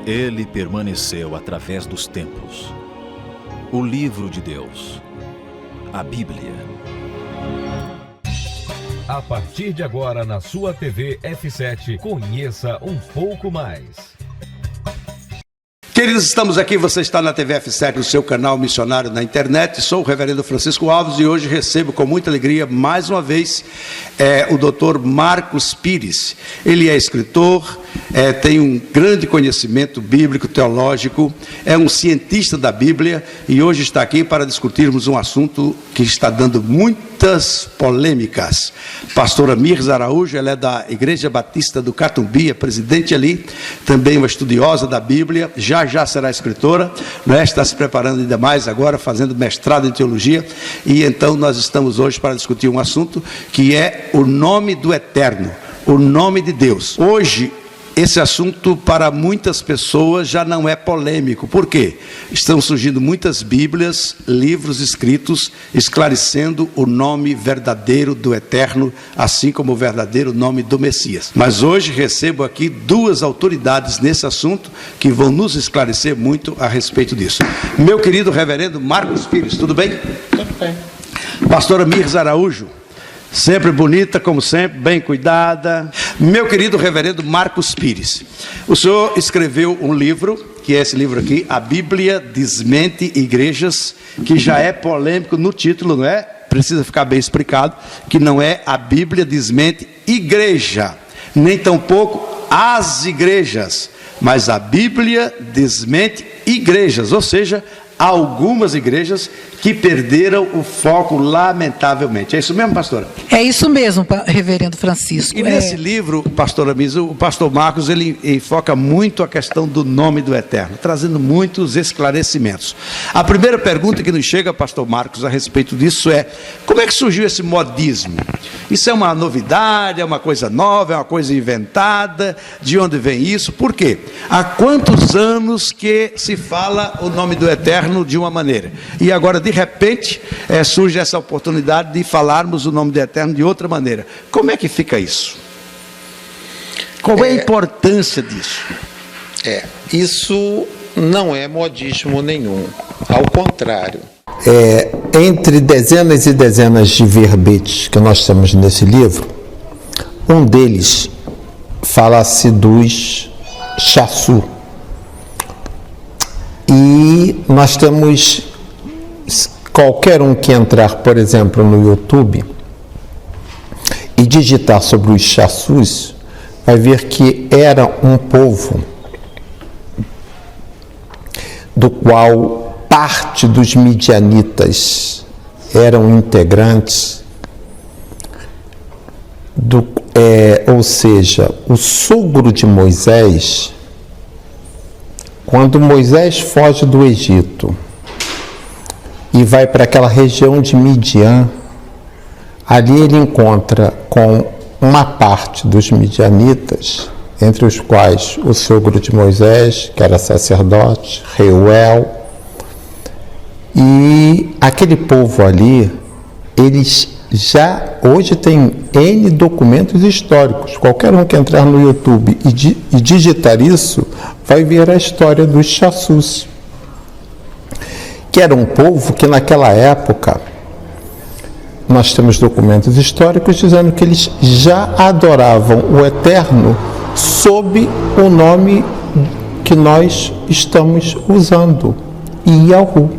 Ele permaneceu através dos tempos. O livro de Deus, a Bíblia. A partir de agora, na sua TV F7, conheça um pouco mais. Queridos, estamos aqui, você está na TV F7, no seu canal missionário na internet. Sou o reverendo Francisco Alves e hoje recebo com muita alegria, mais uma vez, o Dr. Marcos Pires. Ele é escritor, tem um grande conhecimento bíblico, teológico, é um cientista da Bíblia e hoje está aqui para discutirmos um assunto que está dando muitas polêmicas. Pastora Mirza Araújo, ela é da Igreja Batista do Catumbi, é presidente ali, também uma estudiosa da Bíblia, já será escritora, né? Está se preparando ainda mais agora, fazendo mestrado em teologia, e então nós estamos hoje para discutir um assunto que é o nome do Eterno, o nome de Deus. Hoje, esse assunto para muitas pessoas já não é polêmico. Por quê? Estão surgindo muitas Bíblias, livros escritos, esclarecendo o nome verdadeiro do Eterno, assim como o verdadeiro nome do Messias. Mas hoje recebo aqui duas autoridades nesse assunto que vão nos esclarecer muito a respeito disso. Meu querido reverendo Marcos Pires, tudo bem? Tudo bem. Pastora Mirza Araújo, sempre bonita, como sempre, bem cuidada. Meu querido reverendo Marcos Pires, o senhor escreveu um livro, que é esse livro aqui, A Bíblia Desmente Igrejas, que já é polêmico no título, não é? Precisa ficar bem explicado, que não é a Bíblia Desmente Igreja, nem tampouco as igrejas, mas a Bíblia Desmente Igrejas, ou seja, algumas igrejas que perderam o foco lamentavelmente. É isso mesmo, pastora? É isso mesmo, reverendo Francisco. E nesse livro, pastora Misa, o pastor Marcos, ele enfoca muito a questão do nome do Eterno, trazendo muitos esclarecimentos. A primeira pergunta que nos chega, pastor Marcos, a respeito disso é: como é que surgiu esse modismo? Isso é uma novidade, é uma coisa nova, é uma coisa inventada? De onde vem isso? Por quê? Há quantos anos que se fala o nome do Eterno de uma maneira, e agora de repente surge essa oportunidade de falarmos o nome do Eterno de outra maneira? Como é que fica isso? Qual é a importância disso? Isso não é modismo nenhum, ao contrário. Entre dezenas e dezenas de verbetes que nós temos nesse livro, um deles fala-se dos chassu. E nós temos, qualquer um que entrar, por exemplo, no YouTube e digitar sobre os chassus, vai ver que era um povo do qual parte dos midianitas eram integrantes, ou seja, o sogro de Moisés. Quando Moisés foge do Egito e vai para aquela região de Midian, ali ele encontra com uma parte dos midianitas, entre os quais o sogro de Moisés, que era sacerdote, Reuel, e aquele povo ali, eles já hoje tem N documentos históricos. Qualquer um que entrar no YouTube e digitar isso, vai ver a história dos chassus, que era um povo que naquela época, nós temos documentos históricos dizendo que eles já adoravam o Eterno sob o nome que nós estamos usando, Yahu,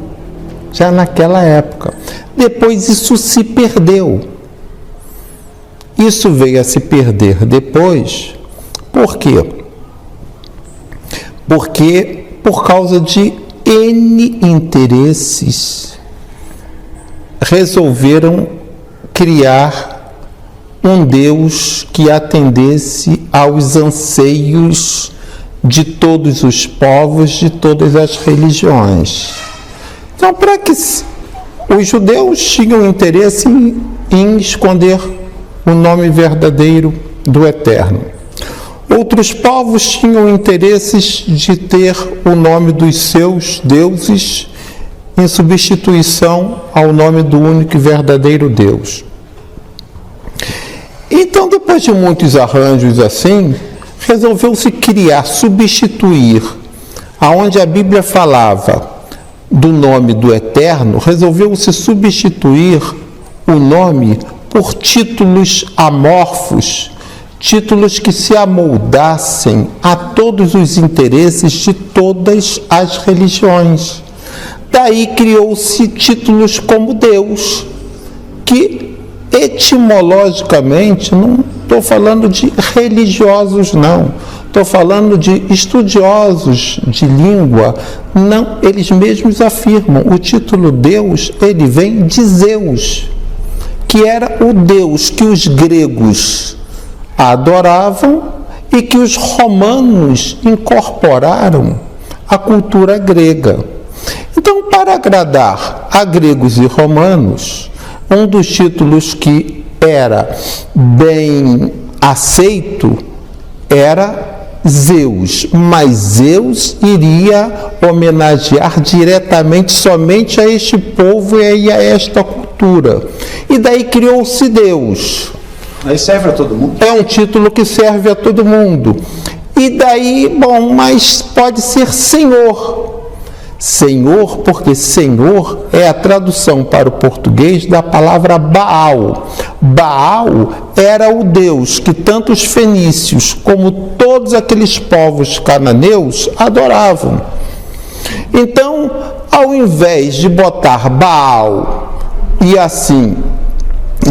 já naquela época. Depois isso se perdeu. Isso veio a se perder depois. Por quê? Porque por causa de N interesses resolveram criar um Deus que atendesse aos anseios de todos os povos, de todas as religiões. Então, para que os judeus tinham interesse em esconder o nome verdadeiro do Eterno. Outros povos tinham interesses de ter o nome dos seus deuses em substituição ao nome do único e verdadeiro Deus. Então, depois de muitos arranjos assim, resolveu-se criar, substituir aonde a Bíblia falava do nome do Eterno, resolveu-se substituir o nome por títulos amorfos, títulos que se amoldassem a todos os interesses de todas as religiões. Daí criou-se títulos como Deus, que etimologicamente, não estou falando de religiosos, não, estou falando de estudiosos de língua, não, eles mesmos afirmam, o título Deus, ele vem de Zeus, que era o Deus que os gregos adoravam e que os romanos incorporaram à cultura grega. Então, para agradar a gregos e romanos, um dos títulos que era bem aceito era Zeus, mas Zeus iria homenagear diretamente somente a este povo e a esta cultura. E daí criou-se Deus. Aí serve a todo mundo. É um título que serve a todo mundo. E daí, bom, mas pode ser Senhor. Senhor, porque Senhor é a tradução para o português da palavra Baal. Baal era o Deus que tanto os fenícios como todos aqueles povos cananeus adoravam. Então, ao invés de botar Baal e assim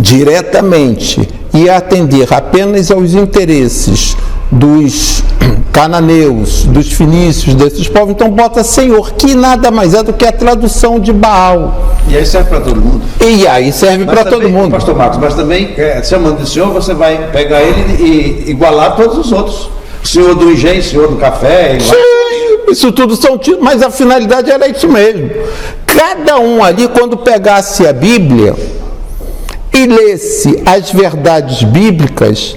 diretamente e atender apenas aos interesses dos cananeus, dos fenícios, desses povos, então bota Senhor, que nada mais é do que a tradução de Baal. E aí serve para todo mundo. E aí serve para todo mundo. Pastor Marcos, mas também, chamando de Senhor, você vai pegar ele e igualar todos os outros. O Senhor do engenho, o Senhor do café. Sim, isso tudo são títulos, mas a finalidade era isso mesmo. Cada um ali, quando pegasse a Bíblia e lesse as verdades bíblicas,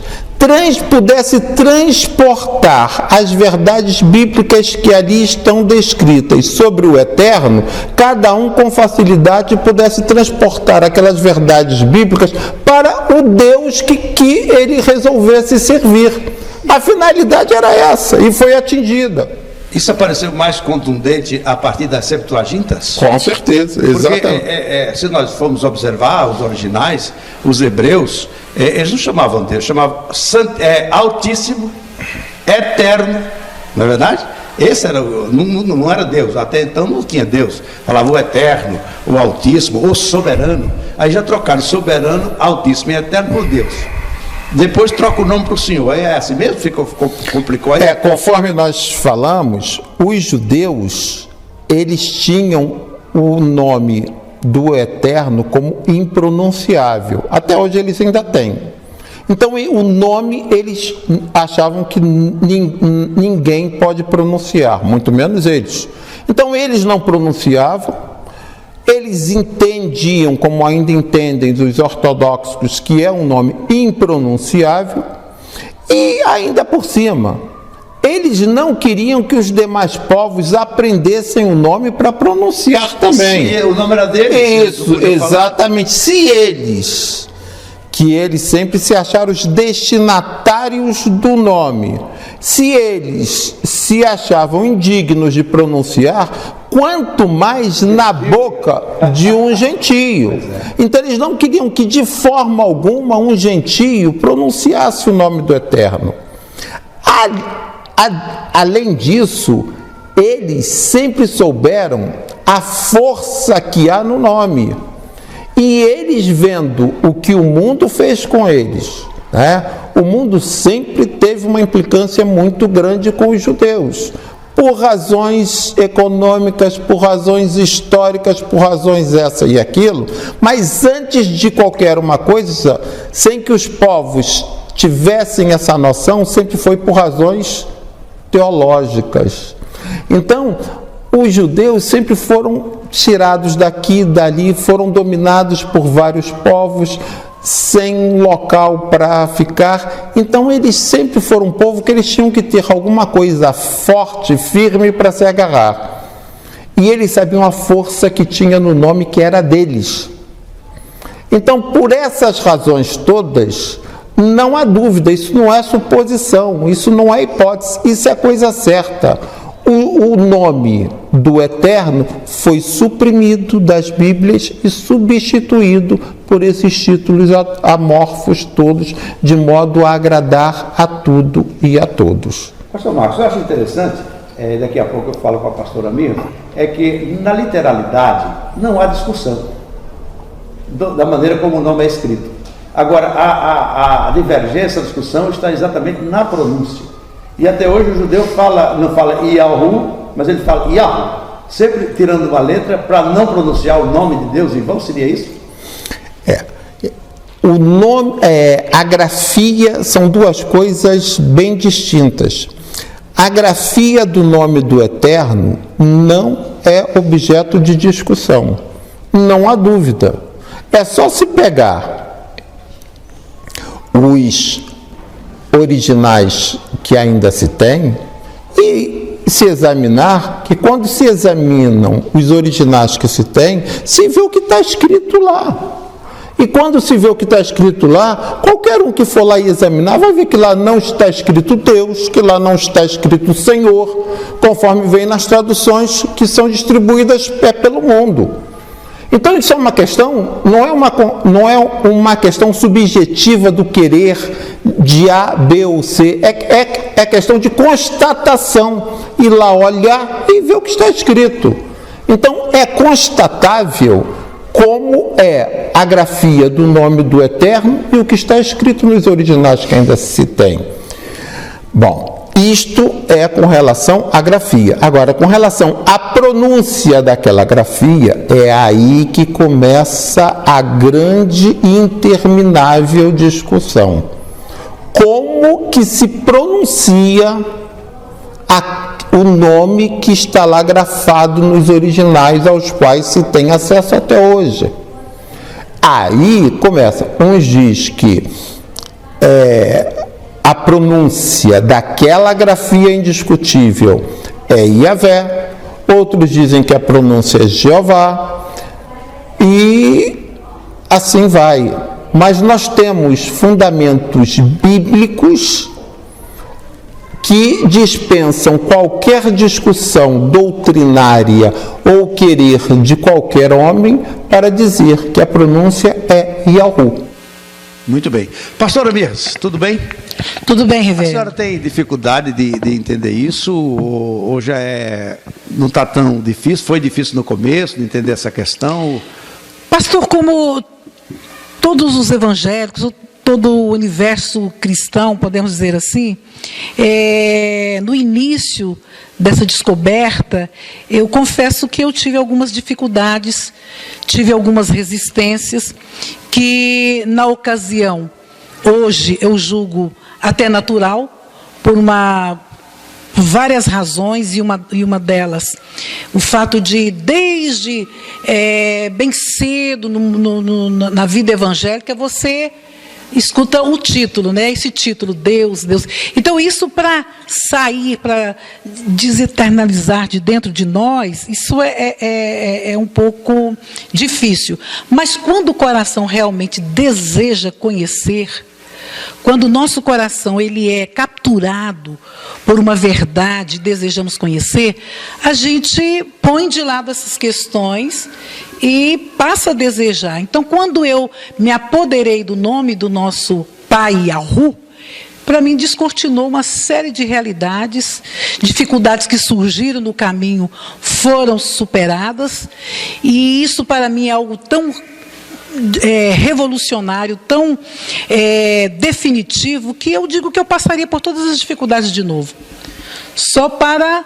pudesse transportar as verdades bíblicas que ali estão descritas sobre o Eterno, cada um com facilidade pudesse transportar aquelas verdades bíblicas para o Deus que ele resolvesse servir. A finalidade era essa e foi atingida. Isso apareceu mais contundente a partir das Septuagintas? Com certeza, exatamente. Porque, se nós formos observar os originais, os hebreus, eles não chamavam Deus, chamavam Altíssimo, Eterno, não é verdade? Esse era, não era Deus, até então não tinha Deus. Falava o Eterno, o Altíssimo, o Soberano. Aí já trocaram Soberano, Altíssimo e Eterno por Deus. Depois troca o nome para o Senhor. É assim mesmo? Complicou aí? Conforme nós falamos, os judeus, eles tinham o nome do Eterno como impronunciável. Até hoje eles ainda têm. Então, o nome, eles achavam que ninguém pode pronunciar, muito menos eles. Então, eles não pronunciavam. Eles entendiam, como ainda entendem os ortodoxos, que é um nome impronunciável, e ainda por cima, eles não queriam que os demais povos aprendessem o nome para pronunciar também. O nome era deles? Isso, exatamente. Se eles, que eles sempre se acharam os destinatários do nome, se eles se achavam indignos de pronunciar, quanto mais na boca de um gentio. Então eles não queriam que de forma alguma um gentio pronunciasse o nome do Eterno. Além disso, eles sempre souberam a força que há no nome. E eles vendo o que o mundo fez com eles, né? O mundo sempre teve uma implicância muito grande com os judeus, por razões econômicas, por razões históricas, por razões essa e aquilo, mas antes de qualquer uma coisa, sem que os povos tivessem essa noção, sempre foi por razões teológicas. Então, os judeus sempre foram tirados daqui e dali, foram dominados por vários povos, sem local para ficar. Então eles sempre foram um povo que eles tinham que ter alguma coisa forte, firme para se agarrar. E eles sabiam a força que tinha no nome que era deles. Então, por essas razões todas, não há dúvida, isso não é suposição, isso não é hipótese, isso é coisa certa. o nome do Eterno foi suprimido das Bíblias e substituído por esses títulos amorfos todos, de modo a agradar a tudo e a todos. Pastor Marcos, eu acho interessante, daqui a pouco eu falo com a pastora Mirna, é que na literalidade não há discussão da maneira como o nome é escrito. Agora, a divergência, a discussão está exatamente na pronúncia. E até hoje o judeu não fala Yahu, mas ele fala Yahu, sempre tirando uma letra para não pronunciar o nome de Deus em vão, seria isso? O nome, a grafia são duas coisas bem distintas. A grafia do nome do Eterno não é objeto de discussão, não há dúvida. É só se pegar os originais que ainda se tem e se examinar, que quando se examinam os originais que se tem, se vê o que está escrito lá. E quando se vê o que está escrito lá, qualquer um que for lá e examinar vai ver que lá não está escrito Deus, que lá não está escrito Senhor, conforme vem nas traduções que são distribuídas pelo mundo. Então isso é uma questão, não é uma questão subjetiva do querer de A, B ou C, é questão de constatação, ir lá olhar e ver o que está escrito. Então é constatável como é a grafia do nome do Eterno e o que está escrito nos originais que ainda se tem. Bom, isto é com relação à grafia. Agora, com relação à pronúncia daquela grafia, é aí que começa a grande e interminável discussão. Como que se pronuncia o nome que está lá grafado nos originais aos quais se tem acesso até hoje? Aí começa, uns diz que a pronúncia daquela grafia indiscutível é Yahvé, outros dizem que a pronúncia é Jeová, e assim vai. Mas nós temos fundamentos bíblicos que dispensam qualquer discussão doutrinária ou querer de qualquer homem para dizer que a pronúncia é Yahu. Muito bem. Pastora Mirna, tudo bem? Tudo bem, reverendo. A senhora tem dificuldade de entender isso ou já não está tão difícil? Foi difícil no começo de entender essa questão? Pastor, como todos os evangélicos, todo o universo cristão, podemos dizer assim, no início dessa descoberta, eu confesso que eu tive algumas dificuldades, tive algumas resistências, que na ocasião, hoje eu julgo até natural, por várias razões, e uma delas, o fato de, desde bem cedo na vida evangélica, você escuta o título, né? Esse título, Deus, Deus. Então, isso para sair, para deseternalizar de dentro de nós, isso é um pouco difícil. Mas quando o coração realmente deseja conhecer, quando o nosso coração ele é capturado por uma verdade, desejamos conhecer, a gente põe de lado essas questões e passa a desejar. Então, quando eu me apoderei do nome do nosso Pai Yahu, para mim descortinou uma série de realidades, dificuldades que surgiram no caminho foram superadas, e isso para mim é algo tão revolucionário, tão definitivo, que eu digo que eu passaria por todas as dificuldades de novo, só para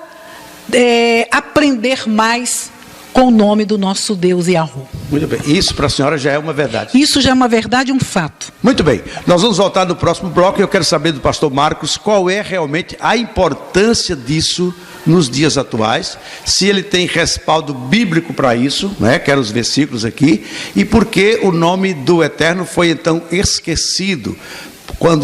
aprender mais com o nome do nosso Deus Yahu. Muito bem, isso para a senhora já é uma verdade. Isso já é uma verdade, um fato. Muito bem, nós vamos voltar no próximo bloco e eu quero saber do pastor Marcos qual é realmente a importância disso nos dias atuais, se ele tem respaldo bíblico para isso, né? Quero os versículos aqui, e por que o nome do Eterno foi então esquecido.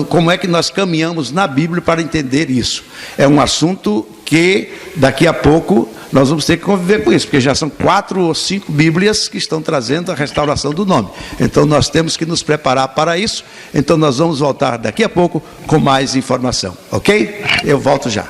Como é que nós caminhamos na Bíblia para entender isso? É um assunto que daqui a pouco nós vamos ter que conviver com isso, porque já são 4 ou 5 Bíblias que estão trazendo a restauração do nome. Então nós temos que nos preparar para isso. Então nós vamos voltar daqui a pouco com mais informação, ok? Eu volto já.